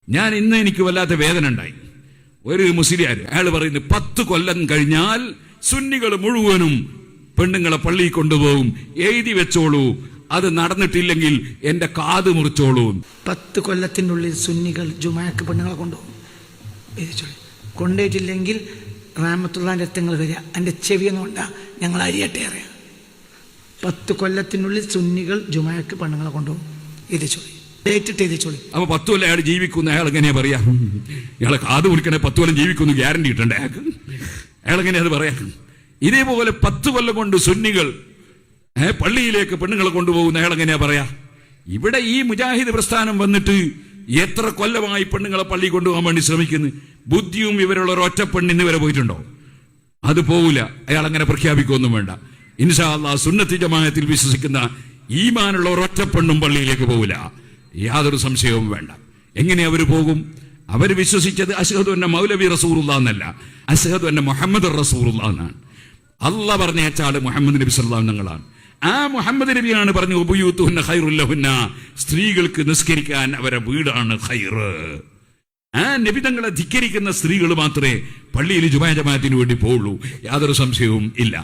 ഞാൻ ഇന്ന് എനിക്ക് വല്ലാത്ത വേദന ഉണ്ടായി. ഒരു മുസ്ലിയാർ അയാൾ പറയുന്നു 10 കൊല്ലം കഴിഞ്ഞാൽ സുന്നികൾ മുഴുവനും പെണ്ണുങ്ങളെ പള്ളിയിൽ കൊണ്ടുപോകും, എഴുതി വെച്ചോളൂ, അത് നടന്നിട്ടില്ലെങ്കിൽ എന്റെ കാത് മുറിച്ചോളൂ. 10 കൊല്ലത്തിനുള്ളിൽ സുന്നികൾ ജുമാക്ക് പെണ്ണുങ്ങളെ കൊണ്ടുപോകും, കൊണ്ടുപോയിട്ടില്ലെങ്കിൽ റാമത്തുള്ളാന്റെ രക്തങ്ങൾ വരിക, എൻ്റെ ചെവിയെന്നുകൊണ്ടാ ഞങ്ങൾ അരിയട്ടെ അറിയാം. 10 കൊല്ലത്തിനുള്ളിൽ സുന്നികൾ ജുമാക്ക് പെണ്ണുങ്ങളെ കൊണ്ടുപോകും. അപ്പൊ 10 കൊല്ലം അയാൾ ജീവിക്കുന്ന അയാൾ എങ്ങനെയാ പറയാ? ഇയാളെ കാത് മുറിക്കണേ 10 കൊല്ലം ജീവിക്കുന്നു ഗ്യാരണ്ടി കിട്ടണ്ടേ അയാൾക്ക്? അയാൾ എങ്ങനെയാ അത് പറയാ? ഇതേപോലെ 10 കൊല്ലം കൊണ്ട് സുന്നികൾ പള്ളിയിലേക്ക് പെണ്ണുങ്ങളെ കൊണ്ടുപോകുന്ന അയാൾ എങ്ങനെയാ പറയാ? ഇവിടെ ഈ മുജാഹിദ് പ്രസ്ഥാനം വന്നിട്ട് എത്ര കൊല്ലമായി പെണ്ണുങ്ങളെ പള്ളി കൊണ്ടുപോകാൻ വേണ്ടി ശ്രമിക്കുന്നു. ബുദ്ധിയും ഇവരുള്ള ഒരൊറ്റ പെണ്ണിന്ന് വരെ പോയിട്ടുണ്ടോ? അത് പോവില്ല. അയാൾ അങ്ങനെ പ്രഖ്യാപിക്കൊന്നും വേണ്ട. ഇൻഷാ അല്ലാഹ് സുന്നത്തി ജമാഅത്തിൽ വിശ്വസിക്കുന്ന ഈമാനുള്ള ഒരൊറ്റ പെണ്ണും പള്ളിയിലേക്ക് പോവില്ല, യാതൊരു സംശയവും വേണ്ട. എങ്ങനെ അവർ പോകും? അവർ വിശ്വസിച്ചത് അശ്ഹദു അന്ന മൗലവി റസൂലുള്ളാഹ് എന്നല്ല, അശ്ഹദു അന്ന മുഹമ്മദ് റസൂലുള്ളാഹ് എന്നാണ്. അല്ലാഹ് പറഞ്ഞേച്ചാള് മുഹമ്മദ് നബി സല്ലല്ലാഹു അലൈഹി വസല്ലം. ആ മുഹമ്മദ് നബിയാണ് പറഞ്ഞു ഉബയൂതുഹുന്ന ഖൈറുൽ ലഹുന്ന, സ്ത്രീകൾക്ക് നിസ്കരിക്കാൻ അവരെ വീടാണ് ഖൈർ. ആ നബി തങ്ങളെ ധിക്കരിക്കുന്ന സ്ത്രീകൾ മാത്രമേ പള്ളിയിൽ ജുമാ ജമാഅത്തിന് വേണ്ടി പോവുള്ളൂ, യാതൊരു സംശയവും ഇല്ല.